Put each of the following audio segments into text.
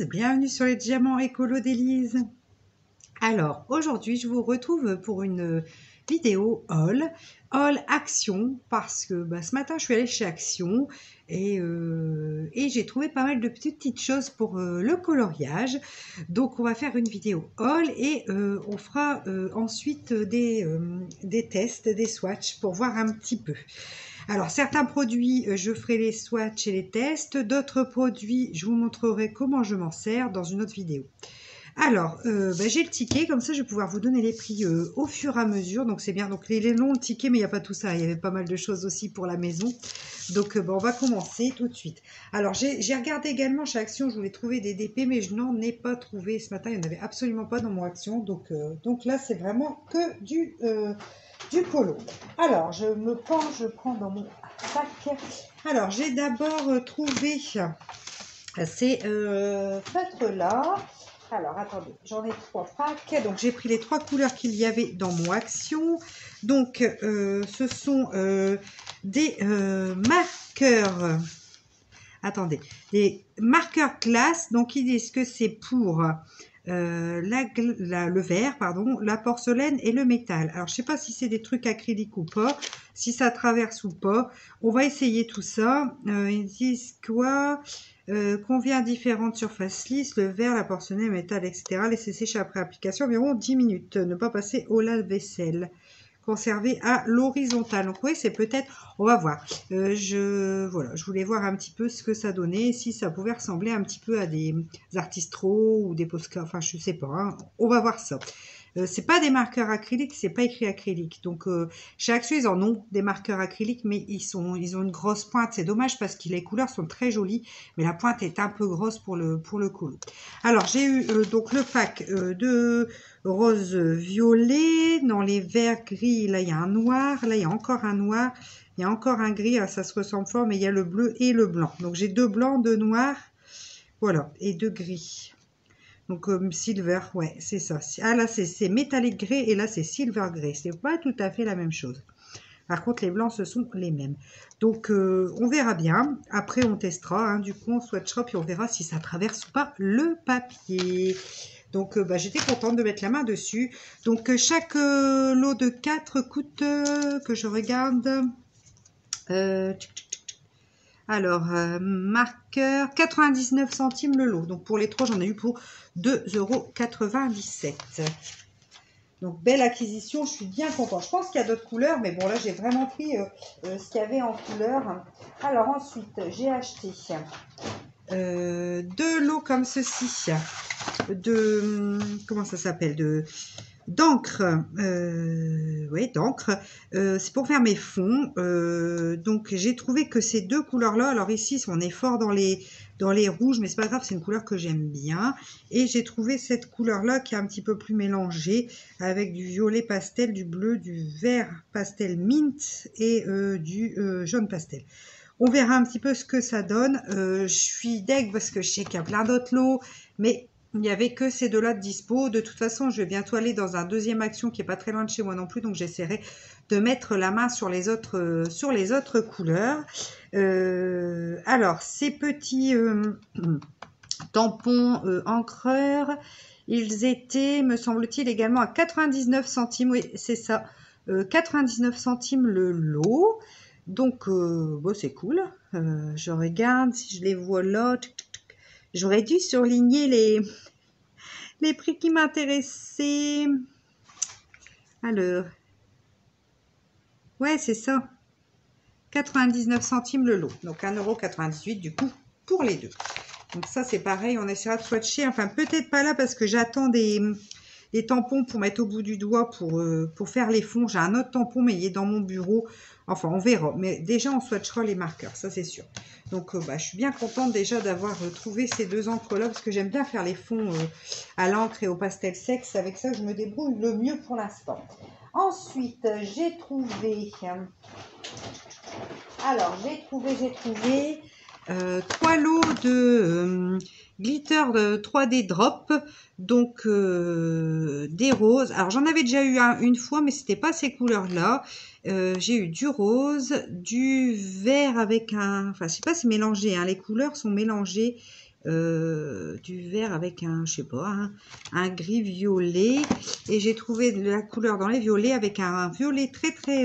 d'Élise, bienvenue sur les diamants écolo d'Élise. Alors aujourd'hui je vous retrouve pour une vidéo haul Action parce que ce matin je suis allée chez Action et j'ai trouvé pas mal de petites choses pour le coloriage. Donc on va faire une vidéo haul et on fera ensuite des tests, des swatchs pour voir un petit peu. Alors, certains produits, je ferai les swatchs et les tests. D'autres produits, je vous montrerai comment je m'en sers dans une autre vidéo. Alors, j'ai le ticket, comme ça je vais pouvoir vous donner les prix au fur et à mesure. Donc c'est bien, donc les longs tickets, mais il n'y a pas tout ça. Il y avait pas mal de choses aussi pour la maison. Donc on va commencer tout de suite. Alors j'ai regardé également chez Action, je voulais trouver des DP, mais je n'en ai pas trouvé ce matin. Il n'y en avait absolument pas dans mon Action. Donc là, c'est vraiment que du polo. Alors, je me penche, je prends dans mon sac. Alors, j'ai d'abord trouvé ces feutres-là. Alors, attendez, j'en ai 3 packs. Donc, j'ai pris les 3 couleurs qu'il y avait dans mon Action. Donc, ce sont des marqueurs. Attendez, des marqueurs classe. Donc, ils disent que c'est pour le verre, pardon, la porcelaine et le métal. Alors, je sais pas si c'est des trucs acryliques ou pas, si ça traverse ou pas. On va essayer tout ça. Ils disent quoi? Convient à différentes surfaces lisses, le verre, la porcelaine, le métal, etc. Laissez sécher après application environ 10 minutes. Ne pas passer au lave-vaisselle. Conservé à l'horizontale. Donc oui, c'est peut-être, on va voir. Voilà, je voulais voir un petit peu ce que ça donnait, si ça pouvait ressembler un petit peu à des artistros ou des postcards, enfin je sais pas, hein. On va voir ça. C'est pas des marqueurs acryliques, c'est pas écrit acrylique. Donc chez Action ils en ont des marqueurs acryliques, mais ils ont une grosse pointe. C'est dommage parce que les couleurs sont très jolies, mais la pointe est un peu grosse pour le colo. Alors j'ai eu donc le pack de rose violet, dans les verts gris, là il y a un noir, là il y a encore un noir, il y a encore un gris, ça se ressemble fort, mais il y a le bleu et le blanc. Donc j'ai 2 blancs, 2 noirs, voilà, et 2 gris. Donc silver, ouais, c'est ça. Ah là c'est métallique grey et là c'est silver grey. C'est pas tout à fait la même chose. Par contre les blancs ce sont les mêmes. Donc on verra bien. Après on testera, hein. Du coup on swatchera puis on verra si ça traverse ou pas le papier. Donc j'étais contente de mettre la main dessus. Donc chaque lot de 4 coûte, que je regarde, alors marqueur 99 centimes le lot. Donc pour les 3 j'en ai eu pour 2,97 €. Donc belle acquisition, je suis bien contente. Je pense qu'il y a d'autres couleurs, mais bon là j'ai vraiment pris ce qu'il y avait en couleur. Alors ensuite j'ai acheté 2 lots comme ceci de, comment ça s'appelle, d'encre, d'encre. C'est pour faire mes fonds. Donc j'ai trouvé que ces 2 couleurs là, alors ici on est fort dans les rouges, mais c'est pas grave, c'est une couleur que j'aime bien. Et j'ai trouvé cette couleur là qui est un petit peu plus mélangée, avec du violet pastel, du bleu, du vert pastel mint et du jaune pastel. On verra un petit peu ce que ça donne. Je suis deg parce que je sais qu'il y a plein d'autres lots, mais il n'y avait que ces 2 là de dispo. De toute façon, je vais bientôt aller dans un deuxième Action qui est pas très loin de chez moi non plus, donc j'essaierai de mettre la main sur les autres couleurs. Alors, ces petits tampons encreurs, ils étaient, me semble-t-il, également à 99 centimes. Oui, c'est ça. 99 centimes le lot. Donc, c'est cool. Je regarde si je les vois là. J'aurais dû surligner les prix qui m'intéressaient. Alors, ouais, c'est ça. 99 centimes le lot. Donc 1,98 € du coup pour les 2. Donc ça, c'est pareil. On essaiera de swatcher. Enfin, peut-être pas là parce que j'attends des tampons pour mettre au bout du doigt pour faire les fonds. J'ai un autre tampon, mais il est dans mon bureau. Enfin, on verra. Mais déjà, on swatchera les marqueurs, ça c'est sûr. Donc, je suis bien contente déjà d'avoir trouvé ces 2 encres-là, parce que j'aime bien faire les fonds à l'encre et au pastel sec. C'est avec ça que je me débrouille le mieux pour l'instant. Ensuite, j'ai trouvé... Alors, j'ai trouvé 3 lots de glitter de 3D drop, donc des roses. Alors j'en avais déjà eu une fois, mais c'était pas ces couleurs là. J'ai eu du rose, du vert avec un, enfin je sais pas si mélangé, hein, les couleurs sont mélangées, du vert avec un, je sais pas, un gris violet. Et j'ai trouvé de la couleur dans les violets avec un violet très très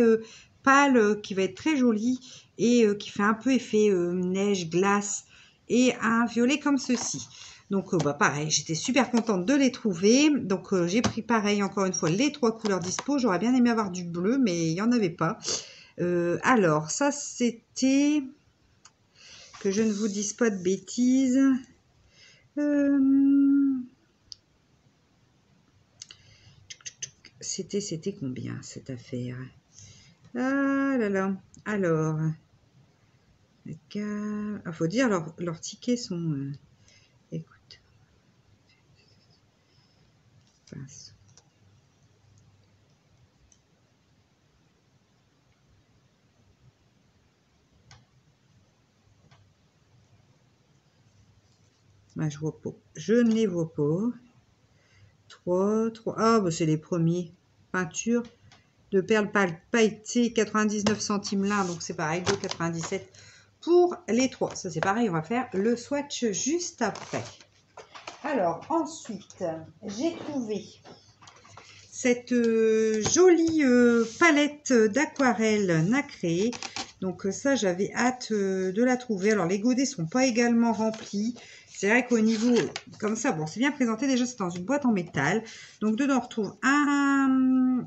pâle qui va être très joli et qui fait un peu effet neige, glace et un violet comme ceci. Donc bah, pareil, j'étais super contente de les trouver. Donc j'ai pris pareil encore une fois les 3 couleurs dispo. J'aurais bien aimé avoir du bleu mais il n'y en avait pas. Alors ça c'était, que je ne vous dise pas de bêtises, c'était combien cette affaire? Ah là là. Alors, il faut dire leurs tickets sont... écoute. Pince. Ah, je vois pas. Je ne les vois pas. 3. Ah, bah c'est les premiers. Peinture de perles pailletées, 99 centimes l'un. Donc c'est pareil, 2,97 pour les 3. Ça c'est pareil, on va faire le swatch juste après. Alors ensuite, j'ai trouvé cette jolie palette d'aquarelle nacrée. Donc ça, j'avais hâte de la trouver. Alors les godets sont pas également remplis. C'est vrai qu'au niveau, comme ça, bon, c'est bien présenté. Déjà, c'est dans une boîte en métal. Donc dedans, on retrouve un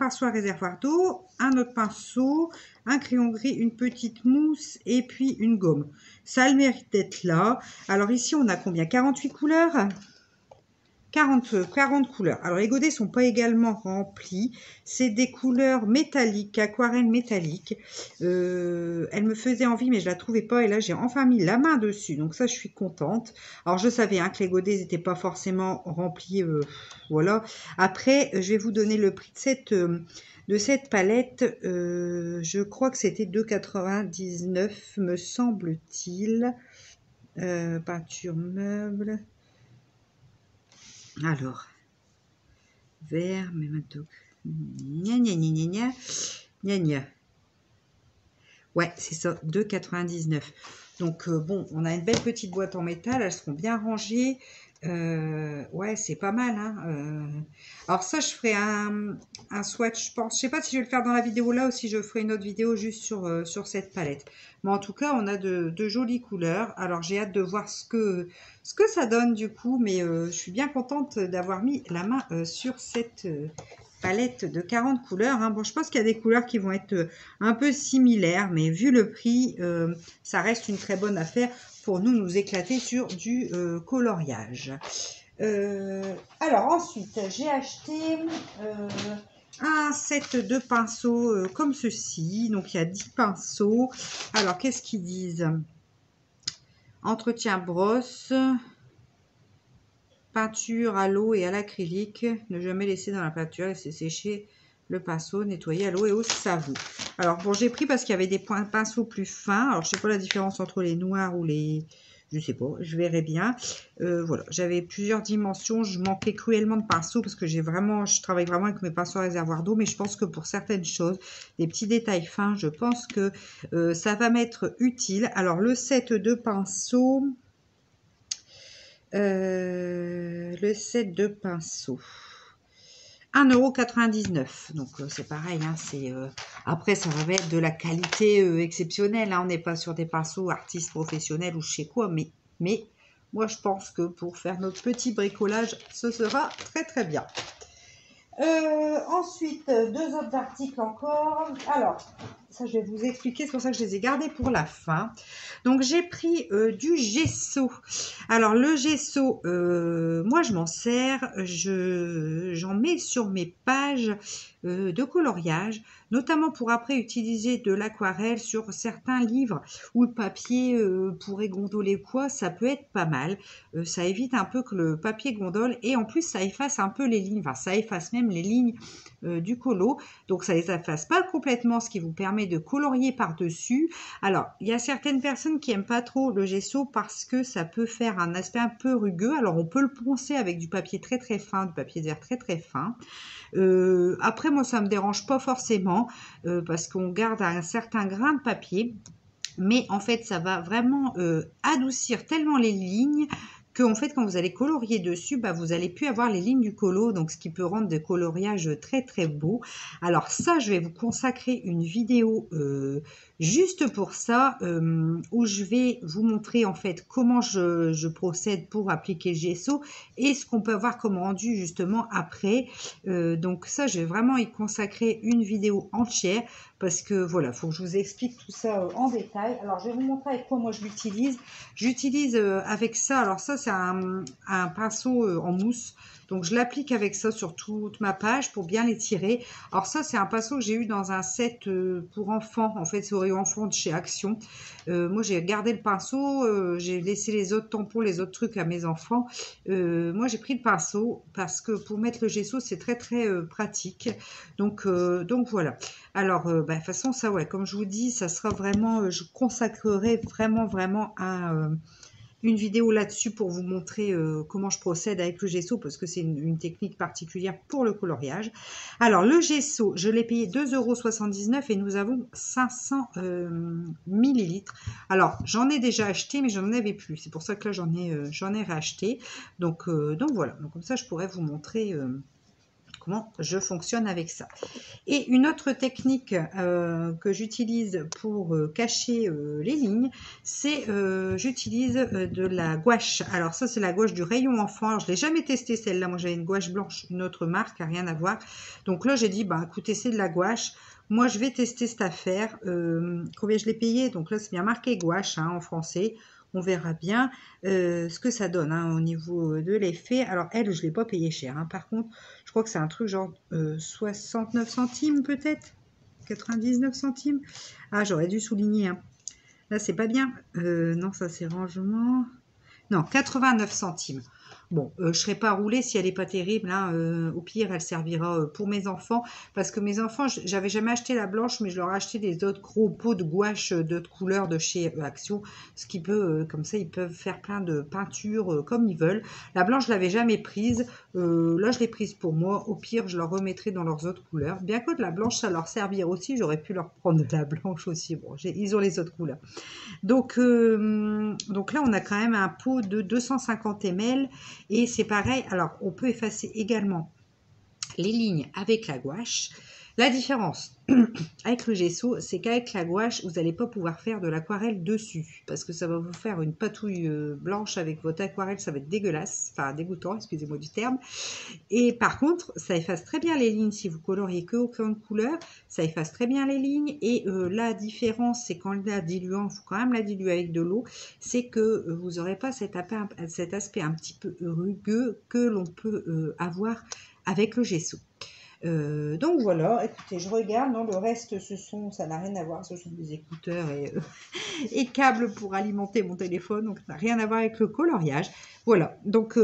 pinceau à réservoir d'eau, un autre pinceau, un crayon gris, une petite mousse et puis une gomme. Ça a le mérite d'être là. Alors ici, on a combien? 48 couleurs? 40 couleurs. Alors, les godets sont pas également remplis. C'est des couleurs métalliques, aquarelle métallique. Elle me faisait envie, mais je la trouvais pas. Et là, j'ai enfin mis la main dessus. Donc, ça, je suis contente. Alors, je savais que les godets n'étaient pas forcément remplis. Voilà. Après, je vais vous donner le prix de cette palette. Je crois que c'était 2,99 me semble-t-il. Peinture meuble. Alors, vert, mais maintenant, gna gna gna gna gna gna. Ouais, c'est ça, 2,99. Donc, bon, on a une belle petite boîte en métal, elles seront bien rangées. Ouais, c'est pas mal, hein. Alors ça, je ferai un swatch, je pense. Je sais pas si je vais le faire dans la vidéo là ou si je ferai une autre vidéo juste sur cette palette. Mais en tout cas, on a de jolies couleurs. Alors, j'ai hâte de voir ce que ça donne du coup. Mais je suis bien contente d'avoir mis la main sur cette palette de 40 couleurs. Hein. Bon, je pense qu'il y a des couleurs qui vont être un peu similaires. Mais vu le prix, ça reste une très bonne affaire pour nous éclater sur du coloriage. Alors ensuite, j'ai acheté un set de pinceaux comme ceci. Donc, il y a 10 pinceaux. Alors, qu'est-ce qu'ils disent? Entretien brosse, peinture à l'eau et à l'acrylique. Ne jamais laisser dans la peinture, laisser sécher le pinceau, nettoyer à l'eau et au savon. Alors, bon, j'ai pris parce qu'il y avait des pinceaux plus fins. Alors, je sais pas la différence entre les noirs ou les... Je sais pas, je verrai bien. Voilà, j'avais plusieurs dimensions. Je manquais cruellement de pinceaux parce que je travaille vraiment avec mes pinceaux à réservoir d'eau. Mais je pense que pour certaines choses, des petits détails fins, je pense que ça va m'être utile. Alors, le set de pinceaux... le set de pinceaux. 1,99 €. Donc, c'est pareil. Hein, après, ça va être de la qualité exceptionnelle. Hein, on n'est pas sur des pinceaux artistes professionnels ou je sais quoi. Mais moi, je pense que pour faire notre petit bricolage, ce sera très, très bien. Ensuite, 2 autres articles encore. Alors, ça, je vais vous expliquer. C'est pour ça que je les ai gardés pour la fin. Donc, j'ai pris du gesso. Alors, le gesso, moi, je m'en sers. J'en mets sur mes pages de coloriage, notamment pour après utiliser de l'aquarelle sur certains livres où le papier pourrait gondoler quoi. Ça peut être pas mal. Ça évite un peu que le papier gondole et en plus, ça efface un peu les lignes. Enfin, ça efface même les lignes du colo. Donc, ça les efface pas complètement, ce qui vous permet de colorier par-dessus. Alors, il y a certaines personnes qui n'aiment pas trop le gesso parce que ça peut faire un aspect un peu rugueux. Alors, on peut le poncer avec du papier très très fin, du papier de verre très très fin. Après, moi, ça me dérange pas forcément parce qu'on garde un certain grain de papier. Mais en fait, ça va vraiment adoucir tellement les lignes que en fait, quand vous allez colorier dessus, bah, vous allez plus avoir les lignes du colo, donc ce qui peut rendre des coloriages très très beaux. Alors ça, je vais vous consacrer une vidéo juste pour ça, où je vais vous montrer en fait comment je procède pour appliquer le gesso et ce qu'on peut avoir comme rendu justement après. Donc ça, je vais vraiment y consacrer une vidéo entière parce que voilà, il faut que je vous explique tout ça en détail. Alors, je vais vous montrer avec quoi moi je l'utilise. J'utilise avec ça, alors ça c'est un pinceau en mousse. Donc, je l'applique avec ça sur toute ma page pour bien l'étirer. Alors ça, c'est un pinceau que j'ai eu dans un set pour enfants. En fait, c'est au rayon enfants de chez Action. Moi, j'ai gardé le pinceau. J'ai laissé les autres tampons, les autres trucs à mes enfants. Moi, j'ai pris le pinceau parce que pour mettre le gesso, c'est très, très pratique. Donc voilà. Alors, de toute façon, ça, ouais, comme je vous dis, ça sera vraiment, je consacrerai vraiment une vidéo là-dessus pour vous montrer comment je procède avec le gesso, parce que c'est une technique particulière pour le coloriage. Alors, le gesso, je l'ai payé 2,79 € et nous avons 500 millilitres. Alors, j'en ai déjà acheté, mais j'en avais plus. C'est pour ça que là, j'en ai racheté. Donc voilà. Donc, comme ça, je pourrais vous montrer comment je fonctionne avec ça. Et une autre technique que j'utilise pour cacher les lignes, c'est j'utilise de la gouache. Alors ça, c'est la gouache du rayon enfant. Alors, je ne l'ai jamais testée celle-là. Moi, j'avais une gouache blanche, une autre marque, rien à voir. Donc là, j'ai dit, bah, écoutez, c'est de la gouache. Moi, je vais tester cette affaire. Combien je l'ai payé? Donc là, c'est bien marqué gouache hein, en français. On verra bien ce que ça donne hein, au niveau de l'effet. Alors, elle, je ne l'ai pas payé cher. Hein. Par contre, je crois que c'est un truc genre 69 centimes peut-être, 99 centimes. Ah, j'aurais dû souligner. Hein. Là, c'est pas bien. Non, ça, c'est rangement. Non, 89 centimes. Bon, je ne serai pas roulée si elle n'est pas terrible. Hein. Au pire, elle servira pour mes enfants. Parce que mes enfants, j'avais jamais acheté la blanche, mais je leur ai acheté des autres gros pots de gouache d'autres couleurs de chez Action. Ce qui peut, comme ça, ils peuvent faire plein de peintures comme ils veulent. La blanche, je ne l'avais jamais prise. Là, je l'ai prise pour moi. Au pire, je leur remettrai dans leurs autres couleurs. Bien que de la blanche, ça leur servira aussi. J'aurais pu leur prendre de la blanche aussi. Bon, ils ont les autres couleurs. Donc là, on a quand même un pot de 250 ml et c'est pareil. Alors, on peut effacer également les lignes avec la gouache. La différence avec le gesso, c'est qu'avec la gouache, vous n'allez pas pouvoir faire de l'aquarelle dessus parce que ça va vous faire une patouille blanche avec votre aquarelle, ça va être dégueulasse, enfin dégoûtant, excusez-moi du terme. Et par contre, ça efface très bien les lignes si vous coloriez que au crayon de couleur, ça efface très bien les lignes. Et la différence, c'est qu'en la diluant, il faut quand même la diluer avec de l'eau, c'est que vous n'aurez pas cet aspect un petit peu rugueux que l'on peut avoir avec le gesso. Donc voilà, écoutez, je regarde, non, le reste, ça n'a rien à voir, ce sont des écouteurs et câbles pour alimenter mon téléphone, donc ça n'a rien à voir avec le coloriage. Voilà, donc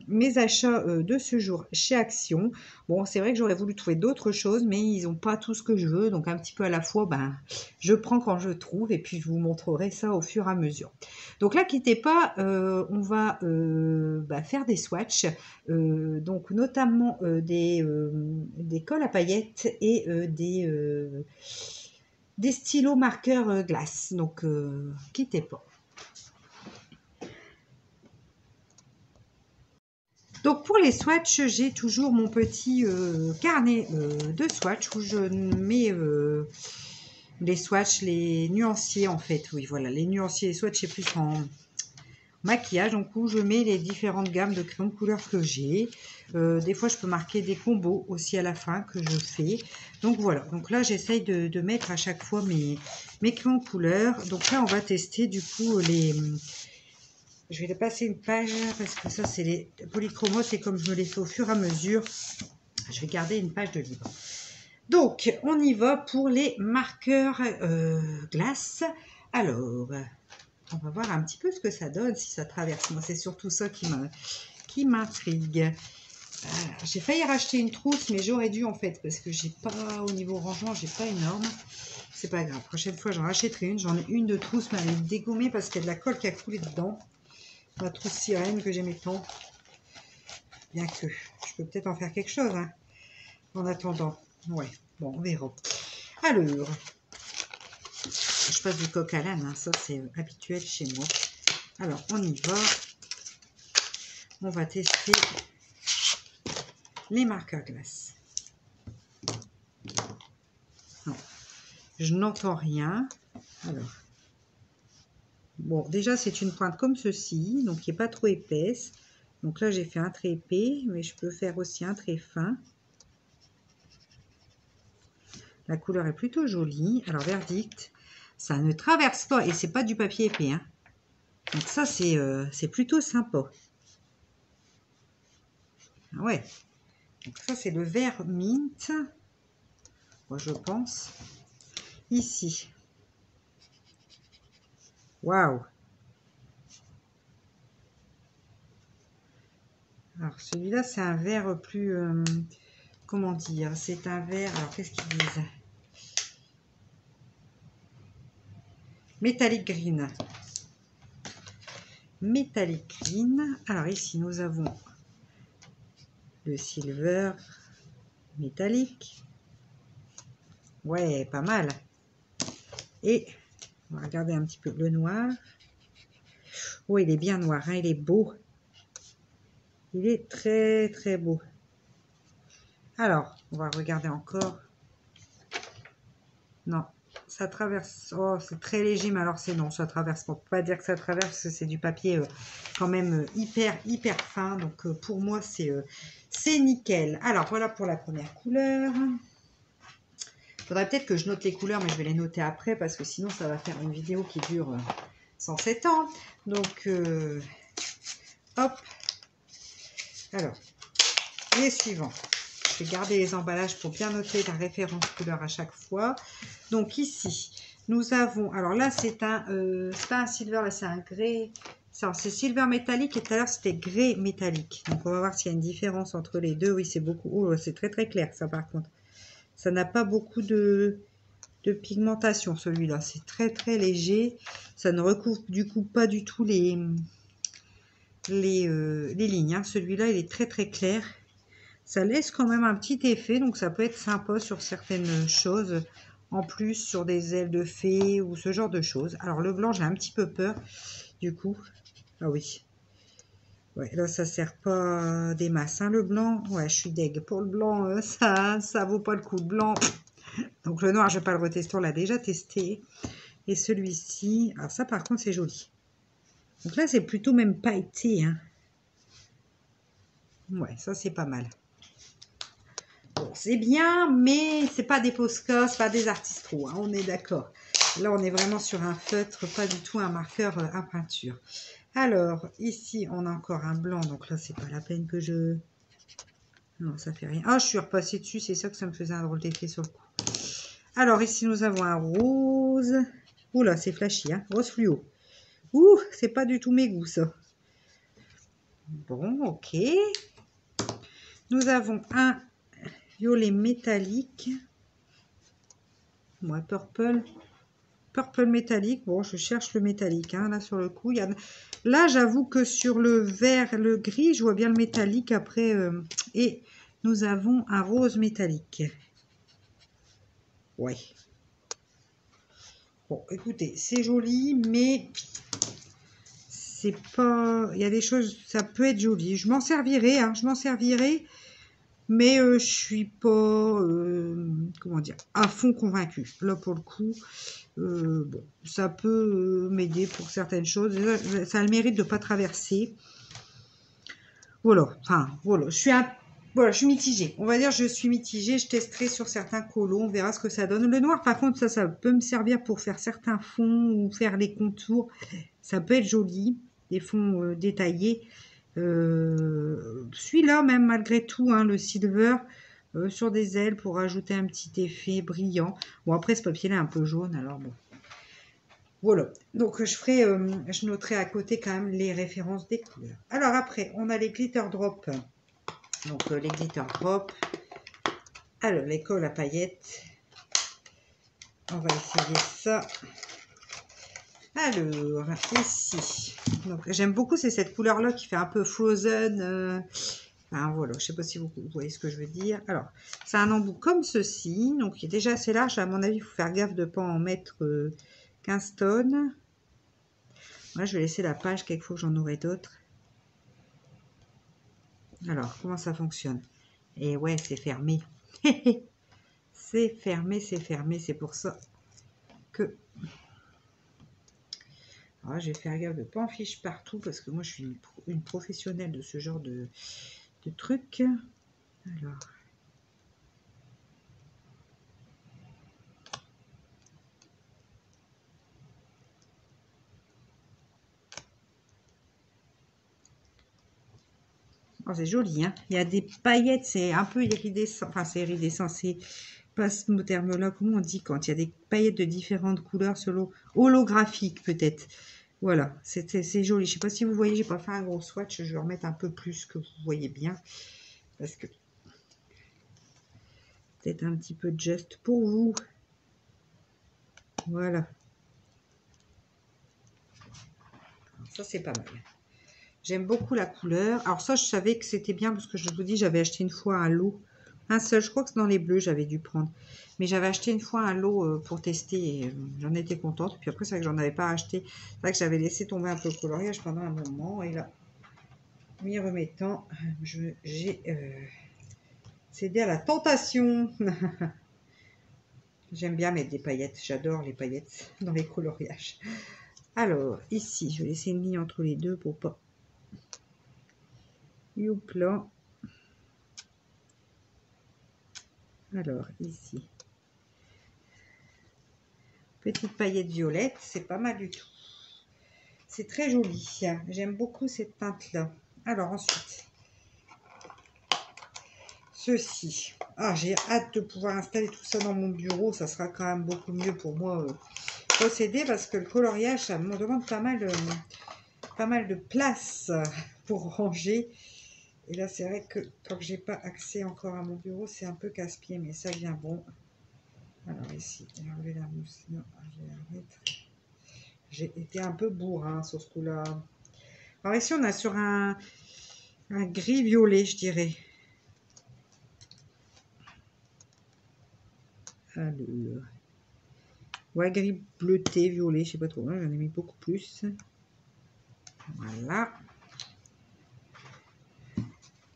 mes achats de ce jour chez Action. Bon, c'est vrai que j'aurais voulu trouver d'autres choses, mais ils n'ont pas tout ce que je veux, donc un petit peu à la fois, ben, je prends quand je trouve, et puis je vous montrerai ça au fur et à mesure. Donc là, quittez pas, on va faire des swatchs, donc notamment des cols à paillettes et des stylos marqueurs glace. Donc, quittez pas. Donc, pour les swatchs, j'ai toujours mon petit carnet de swatch où je mets les swatchs, les nuanciers en fait. Oui, voilà, les nuanciers, les swatchs, c'est plus en maquillage. Donc, où je mets les différentes gammes de crayons de couleur que j'ai. Des fois, je peux marquer des combos aussi à la fin que je fais. Donc, voilà. Donc là, j'essaye de mettre à chaque fois mes crayons de couleur. Donc là, on va tester du coup les... Je vais passer une page parce que ça, c'est les polychromotes et comme je me les fais au fur et à mesure, je vais garder une page de libre. Donc, on y va pour les marqueurs glace. Alors, on va voir un petit peu ce que ça donne si ça traverse. Moi, c'est surtout ça qui m'intrigue. J'ai failli racheter une trousse, mais j'aurais dû en fait, parce que j'ai pas, au niveau rangement, j'ai pas énorme. C'est pas grave. Prochaine fois, j'en rachèterai une. J'en ai une de trousse, mais elle est dégommée parce qu'il y a de la colle qui a coulé dedans. La trousse sirène que j'aimais tant. Bien que je peux peut-être en faire quelque chose hein, en attendant. Ouais, bon, on verra. Alors, je fasse du coq à l'âne, hein. Ça c'est habituel chez moi. Alors on y va. On va tester les marqueurs glace. Non, je n'entends rien. Alors, bon, déjà c'est une pointe comme ceci, donc qui n'est pas trop épaisse. Donc là j'ai fait un trait épais, mais je peux faire aussi un trait fin. La couleur est plutôt jolie. Alors verdict, ça ne traverse pas et c'est pas du papier épais, hein. Donc ça c'est plutôt sympa. Ouais. Donc ça c'est le vert mint. Moi je pense. Ici. Waouh. Alors celui-là c'est un vert plus comment dire, c'est un vert, alors qu'est-ce qu'ils disent? Metallic green. Metallic green. Alors ici nous avons le silver métallique. Ouais, pas mal. Et on va regarder un petit peu le noir. Oh, il est bien noir, hein, il est beau. Il est très très beau. Alors, on va regarder encore. Non, ça traverse. Oh, c'est très léger, mais alors c'est non, ça traverse pas. On peut pas dire que ça traverse, parce que c'est du papier quand même hyper fin. Donc pour moi, c'est nickel. Alors voilà pour la première couleur. Il faudrait peut-être que je note les couleurs, mais je vais les noter après, parce que sinon ça va faire une vidéo qui dure 107 ans. Donc, hop. Alors, les suivants. Je vais garder les emballages pour bien noter la référence couleur à chaque fois. Donc ici, nous avons... Alors là, c'est pas un silver, là c'est un grès. C'est silver métallique et tout à l'heure c'était grès métallique. Donc on va voir s'il y a une différence entre les deux. Oui, c'est beaucoup... Oh, c'est très très clair ça par contre. Ça n'a pas beaucoup de pigmentation celui-là. C'est très très léger. Ça ne recouvre du coup pas du tout les lignes. Hein. Celui-là, il est très très clair. Ça laisse quand même un petit effet, donc ça peut être sympa sur certaines choses, en plus sur des ailes de fée ou ce genre de choses. Alors le blanc, j'ai un petit peu peur, du coup. Ah oui. Ouais, là, ça sert pas des masses. Hein, le blanc, ouais, je suis deg. Pour le blanc, ça vaut pas le coup. Le blanc, donc le noir, je vais pas le retester, on l'a déjà testé. Et celui-ci, alors ça par contre, c'est joli. Donc là, c'est plutôt même pailleté. Hein. Ouais, ça c'est pas mal. Bon, c'est bien, mais c'est pas des Posca, c'est pas des Artistro, hein, on est d'accord. Là, on est vraiment sur un feutre, pas du tout un marqueur à peinture. Alors, ici, on a encore un blanc, donc là, c'est pas la peine que je... Non, ça fait rien. Ah, je suis repassée dessus, c'est ça que ça me faisait un drôle d'effet sur le coup. Alors, ici, nous avons un rose. Oula, c'est flashy, hein, rose fluo. Ouh, c'est pas du tout mes goûts, ça. Bon, ok. Nous avons un violet métallique. Ouais, purple métallique. Bon, je cherche le métallique. Hein, là, sur le coup, il y a... Là, j'avoue que sur le vert, le gris, je vois bien le métallique après. Et nous avons un rose métallique. Ouais. Bon, écoutez, c'est joli, mais c'est pas... Il y a des choses, ça peut être joli. Je m'en servirai, hein, je m'en servirai. Mais je suis pas, comment dire, à fond convaincue. Là, pour le coup, bon, ça peut m'aider pour certaines choses. Ça a le mérite de ne pas traverser. Voilà, enfin, voilà. Voilà, je suis mitigée. On va dire je suis mitigée. Je testerai sur certains colos. On verra ce que ça donne. Le noir, par contre, ça peut me servir pour faire certains fonds ou faire les contours. Ça peut être joli. Des fonds détaillés. Celui-là, même malgré tout, hein, le silver, sur des ailes pour ajouter un petit effet brillant. Bon, après, ce papier-là est un peu jaune, alors bon. Voilà. Donc, je noterai à côté quand même les références des couleurs. Alors, après, on a les glitter drops. Donc, les glitter drops. Alors, les cols à paillettes. On va essayer ça. Alors, ici. Donc, j'aime beaucoup, c'est cette couleur-là qui fait un peu frozen. Enfin, voilà, je ne sais pas si vous voyez ce que je veux dire. Alors, c'est un embout comme ceci, donc il est déjà assez large. À mon avis, il faut faire gaffe de ne pas en mettre 15 tonnes. Moi, je vais laisser la page, quelquefois que j'en aurai d'autres. Alors, comment ça fonctionne? Et ouais, c'est fermé. C'est fermé, c'est fermé. C'est pour ça que... Alors, je vais faire gaffe de ne pas en fiche partout parce que moi, je suis une professionnelle de ce genre de trucs. Alors... Oh, c'est joli, hein. Il y a des paillettes, c'est un peu iridescent. Enfin, c'est iridescent, c'est pas ce mot terme-là. Comment on dit quand il y a des paillettes de différentes couleurs selon holographique, peut-être. Voilà, c'est joli. Je sais pas si vous voyez, j'ai pas fait un gros swatch. Je vais remettre un peu plus que vous voyez bien. Parce que peut-être un petit peu juste pour vous. Voilà. Alors, ça, c'est pas mal. J'aime beaucoup la couleur. Alors ça, je savais que c'était bien parce que je vous dis, j'avais acheté une fois un lot. Un seul, je crois que c'est dans les bleus, j'avais dû prendre. Mais j'avais acheté une fois un lot pour tester et j'en étais contente. Puis après, c'est vrai que j'en avais pas acheté. C'est vrai que j'avais laissé tomber un peu le coloriage pendant un moment. Et là, m'y remettant, j'ai cédé à la tentation. J'aime bien mettre des paillettes. J'adore les paillettes dans les coloriages. Alors, ici, je vais laisser une ligne entre les deux pour pas... Youpla. Alors, ici, petite paillette violette, c'est pas mal du tout. C'est très joli. J'aime beaucoup cette teinte-là. Alors, ensuite, ceci. Ah, j'ai hâte de pouvoir installer tout ça dans mon bureau. Ça sera quand même beaucoup mieux pour moi procéder parce que le coloriage, ça me demande pas mal de place pour ranger. Et là, c'est vrai que quand j'ai pas accès encore à mon bureau, c'est un peu casse-pied, mais ça vient bon. Alors ici, j'ai enlevé la mousse. Non, je vais la mettre. J'ai été un peu bourrin sur ce coup-là. Alors ici, on a sur un gris violet, je dirais. Alors, ouais, gris bleuté, violet, je sais pas trop. J'en ai mis beaucoup plus. Voilà.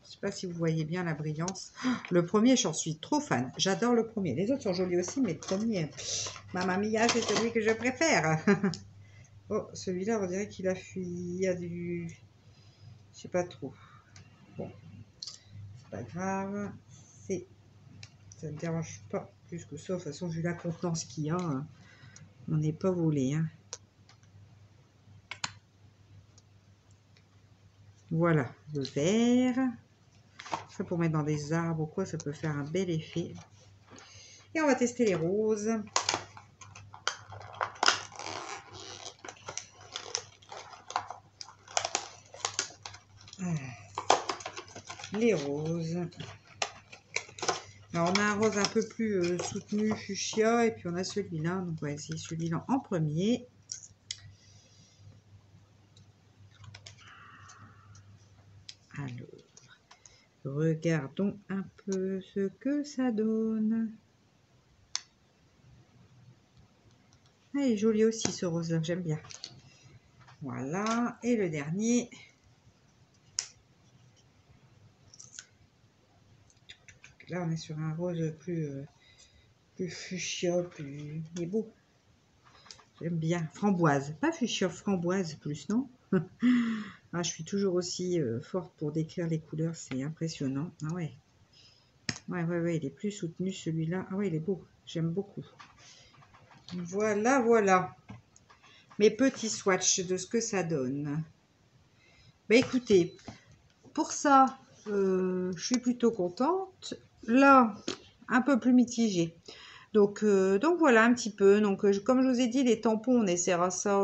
Je sais pas si vous voyez bien la brillance. Le premier, j'en suis trop fan. J'adore le premier. Les autres sont jolis aussi, mais le premier, Mamma Mia, c'est celui que je préfère. Oh, celui-là, on dirait qu'il a fui. Il y a du... Je sais pas trop. Bon, c'est pas grave. Ça ne me dérange pas plus que ça. De toute façon, vu la contenance qu'il y a, on n'est pas volé. Hein. Voilà, le vert. Ça, pour mettre dans des arbres ou quoi, ça peut faire un bel effet. Et on va tester les roses. Les roses. Alors, on a un rose un peu plus soutenu, fuchsia, et puis on a celui-là. Donc, on va essayer celui-là en premier. Alors, regardons un peu ce que ça donne. Ah, il est joli aussi, ce rose-là, j'aime bien. Voilà, et le dernier. Là, on est sur un rose plus fuchsia, plus... Il est beau. J'aime bien. Framboise. Pas fuchsia, framboise plus, non? Ah, je suis toujours aussi forte pour décrire les couleurs. C'est impressionnant. Ah ouais. Ouais, il est plus soutenu celui-là. Ah ouais, il est beau. J'aime beaucoup. Voilà, voilà. Mes petits swatchs de ce que ça donne. Bah écoutez, pour ça, je suis plutôt contente. Là, un peu plus mitigée. Donc voilà un petit peu. Donc comme je vous ai dit, les tampons, on essaiera ça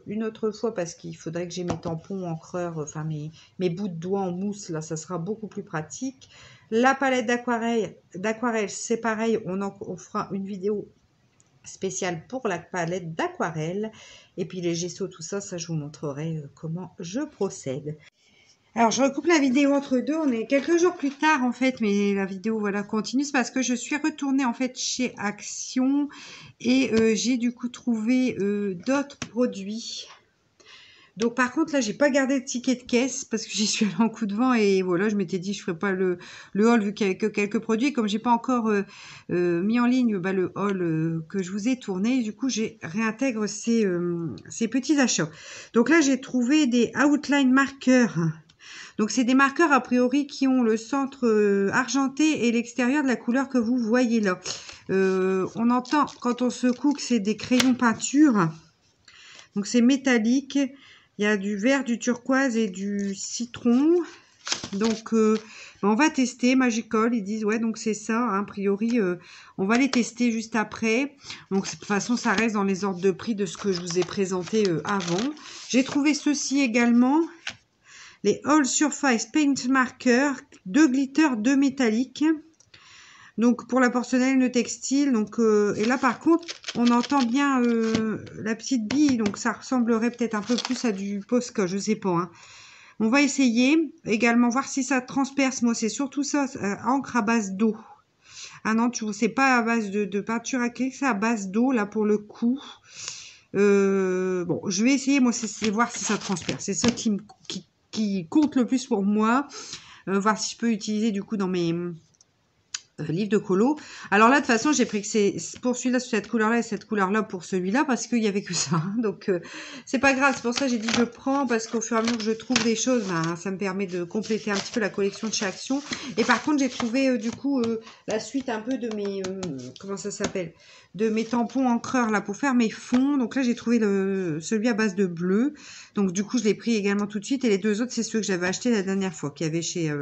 une autre fois parce qu'il faudrait que j'ai mes tampons encreurs, enfin mes bouts de doigts en mousse. Là, ça sera beaucoup plus pratique. La palette d'aquarelle, c'est pareil. On fera une vidéo spéciale pour la palette d'aquarelle. Et puis les gessos, tout ça, ça je vous montrerai comment je procède. Alors, je recoupe la vidéo entre deux. On est quelques jours plus tard, en fait, mais la vidéo, voilà, continue. C'est parce que je suis retournée, en fait, chez Action et j'ai du coup trouvé d'autres produits. Donc, par contre, là, j'ai pas gardé le ticket de caisse parce que j'y suis allée en coup de vent et voilà, je m'étais dit, je ferais pas le haul vu qu'il y avait que quelques produits. Comme j'ai pas encore mis en ligne le haul que je vous ai tourné, du coup, j'ai réintègre ces petits achats. Donc là, j'ai trouvé des outline markers. Donc, c'est des marqueurs, a priori, qui ont le centre argenté et l'extérieur de la couleur que vous voyez là. On entend, quand on secoue, que c'est des crayons peinture. Donc, c'est métallique. Il y a du vert, du turquoise et du citron. Donc, on va tester. Magical, ils disent, ouais, donc c'est ça. Hein, a priori, on va les tester juste après. Donc, de toute façon, ça reste dans les ordres de prix de ce que je vous ai présenté avant. J'ai trouvé ceci également. Les All Surface Paint Marker, 2 glitter, 2 métalliques. Donc pour la porcelaine, le textile. Donc et là par contre, on entend bien la petite bille. Donc ça ressemblerait peut-être un peu plus à du Posca, je sais pas. Hein. On va essayer également voir si ça transperce. Moi c'est surtout ça, encre à base d'eau. Ah non, tu vois, c'est pas à base de peinture acrylique, c'est à base d'eau là pour le coup. Bon, je vais essayer. Moi c'est voir si ça transperce. C'est ça qui compte le plus pour moi. Voir si je peux utiliser du coup dans mes livre de colo. Alors là, de toute façon, j'ai pris que c'est pour celui-là, cette couleur-là et cette couleur-là pour celui-là parce qu'il y avait que ça. Donc, c'est pas grave. C'est pour ça que j'ai dit je prends parce qu'au fur et à mesure que je trouve des choses, ben, ça me permet de compléter un petit peu la collection de chez Action. Et par contre, j'ai trouvé du coup la suite un peu de mes comment ça s'appelle, de mes tampons encreurs là pour faire mes fonds. Donc là, j'ai trouvé celui à base de bleu. Donc du coup, je l'ai pris également tout de suite. Et les deux autres, c'est ceux que j'avais achetés la dernière fois, qu'il y avait chez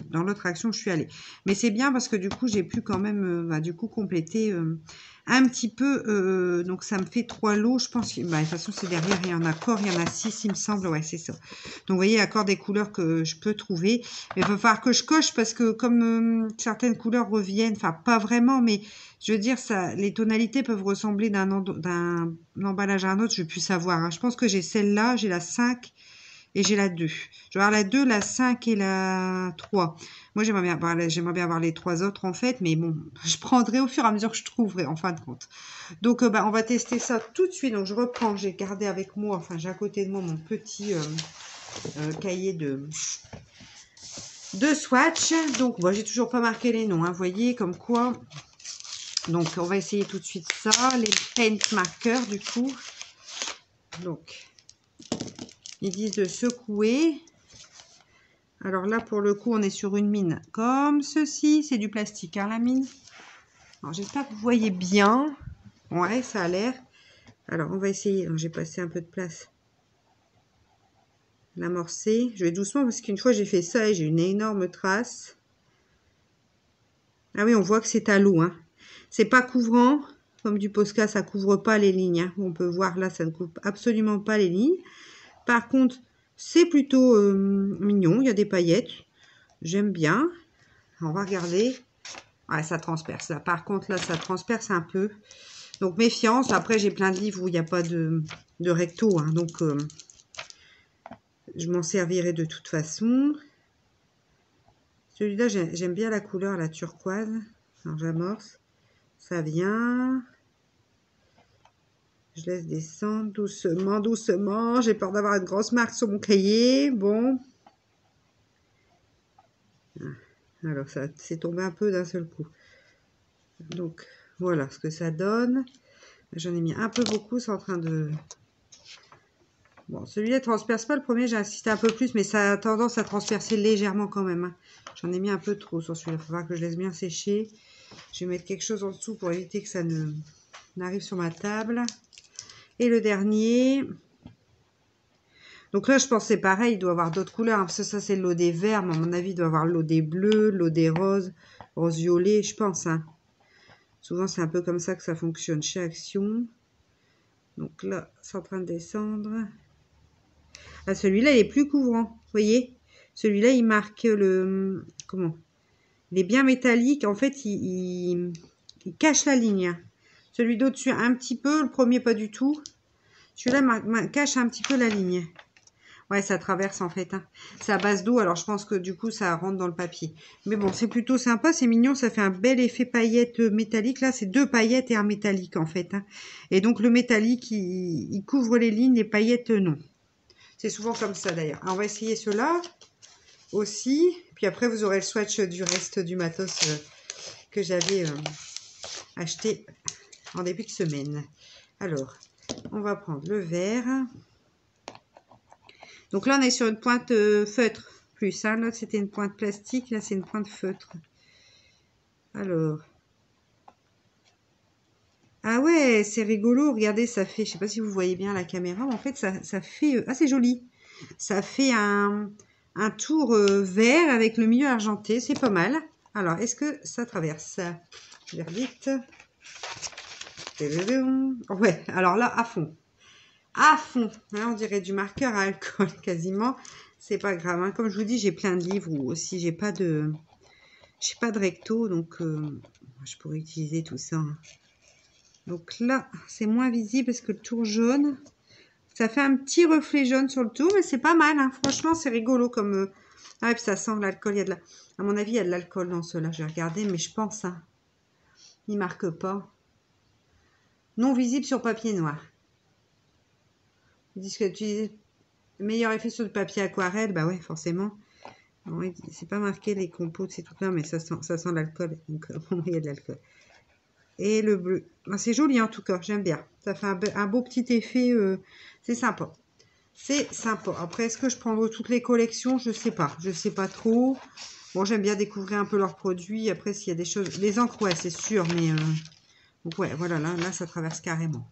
dans l'autre Action où je suis allée. Mais c'est bien parce que du coup, j'ai pu quand même du coup compléter un petit peu. Donc ça me fait 3 lots. Je pense que de toute façon, c'est derrière. Il y en a encore. Il y en a 6, il me semble. Ouais, c'est ça. Donc vous voyez, encore des couleurs que je peux trouver. Mais il va falloir que je coche parce que comme certaines couleurs reviennent, enfin pas vraiment, mais je veux dire, ça, les tonalités peuvent ressembler d'un emballage à un autre. Je vais plus savoir. Hein. Je pense que j'ai celle-là, j'ai la 5 et j'ai la 2. Je vais avoir la 2, la 5 et la 3. Moi, j'aimerais bien avoir les 3 autres, en fait. Mais bon, je prendrai au fur et à mesure que je trouverai, en fin de compte. Donc, on va tester ça tout de suite. Donc, je reprends. J'ai gardé avec moi, enfin, j'ai à côté de moi mon petit cahier de swatch. Donc, bon, j'ai toujours pas marqué les noms. Hein, vous voyez, comme quoi... Donc, on va essayer tout de suite ça. Les paint markers, du coup. Donc, ils disent de secouer. Alors là, pour le coup, on est sur une mine comme ceci. C'est du plastique, hein, la mine. Alors, j'espère que vous voyez bien. Ouais, ça a l'air. Alors, on va essayer. J'ai passé un peu de place. L'amorcer. Je vais doucement parce qu'une fois, j'ai fait ça et j'ai une énorme trace. Ah oui, on voit que c'est à l'eau, hein. C'est pas couvrant. Comme du Posca, ça couvre pas les lignes. Hein. On peut voir là, ça ne couvre absolument pas les lignes. Par contre, c'est plutôt mignon. Il y a des paillettes. J'aime bien. On va regarder. Ouais, ça transperce. Là. Par contre, là, ça transperce un peu. Donc, méfiance. Après, j'ai plein de livres où il n'y a pas de recto. Hein. Donc, je m'en servirai de toute façon. Celui-là, j'aime bien la couleur, la turquoise. Alors, j'amorce. Ça vient. Je laisse descendre doucement, doucement. J'ai peur d'avoir une grosse marque sur mon cahier. Bon. Alors, ça s'est tombé un peu d'un seul coup. Donc, voilà ce que ça donne. J'en ai mis un peu beaucoup. C'est en train de... Bon, celui-là ne transperce pas. Le premier, j'ai insisté un peu plus, mais ça a tendance à transpercer légèrement quand même. Hein. J'en ai mis un peu trop sur celui-là. Il faudra que je laisse bien sécher. Je vais mettre quelque chose en dessous pour éviter que ça n'arrive sur ma table. Et le dernier... Donc là, je pense que c'est pareil, il doit y avoir d'autres couleurs. Hein, parce que ça, c'est l'eau des verts. Mais à mon avis, il doit y avoir l'eau des bleus, l'eau des roses, rose violet, je pense. Hein. Souvent, c'est un peu comme ça que ça fonctionne chez Action. Donc là, c'est en train de descendre. Ah, celui-là, il est plus couvrant. Vous voyez? Celui-là, il marque le... Comment? Il est bien métallique. En fait, il cache la ligne. Celui d'au-dessus, un petit peu. Le premier, pas du tout. Celui-là cache un petit peu la ligne. Ouais, ça traverse en fait. Hein. C'est à base d'eau, alors je pense que du coup ça rentre dans le papier. Mais bon, c'est plutôt sympa, c'est mignon, ça fait un bel effet paillettes métallique. Là, c'est 2 paillettes et un métallique en fait. Hein. Et donc le métallique, il couvre les lignes, les paillettes non. C'est souvent comme ça d'ailleurs. On va essayer ceux-là aussi. Puis après, vous aurez le swatch du reste du matos que j'avais acheté en début de semaine. Alors, on va prendre le vert. Donc là, on est sur une pointe feutre plus. Hein. L'autre, c'était une pointe plastique. Là, c'est une pointe feutre. Alors. Ah ouais, c'est rigolo. Regardez, ça fait... Je sais pas si vous voyez bien la caméra. Mais en fait, ça fait... Ah, c'est joli. Ça fait un tour vert avec le milieu argenté. C'est pas mal. Alors, est-ce que ça traverse? Je vais vite. Ouais, alors là, à fond. À fond. Hein, on dirait du marqueur à alcool quasiment. C'est pas grave. Hein. Comme je vous dis, j'ai plein de livres ou aussi j'ai pas de recto, donc je pourrais utiliser tout ça. Hein. Donc là, c'est moins visible parce que le tour jaune, ça fait un petit reflet jaune sur le tour, mais c'est pas mal. Hein. Franchement, c'est rigolo comme. Ah, et puis ça sent l'alcool. Il y a de la... À mon avis, il y a de l'alcool dans ceux-là. Je vais regarder, mais je pense. Hein. Il marque pas. Non visible sur papier noir. Ils disent que tu meilleur effet sur le papier aquarelle, bah ouais, forcément. Oui, c'est pas marqué les compos de ces trucs-là, mais ça sent l'alcool. Donc, il y a de l'alcool. Et le bleu. Ben, c'est joli en tout cas, j'aime bien. Ça fait un beau petit effet. C'est sympa. C'est sympa. Après, est-ce que je prendrai toutes les collections? Je sais pas. Je sais pas trop. Bon, j'aime bien découvrir un peu leurs produits. Après, s'il y a des choses... Les encres, ouais, c'est sûr, mais... Donc, ouais, voilà, là, ça traverse carrément.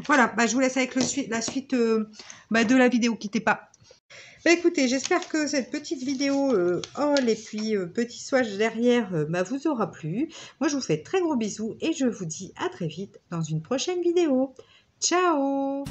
Voilà, bah, je vous laisse avec la suite de la vidéo. Quittez pas. Bah, écoutez, j'espère que cette petite vidéo haul et puis petit swatch derrière vous aura plu. Moi, je vous fais de très gros bisous et je vous dis à très vite dans une prochaine vidéo. Ciao!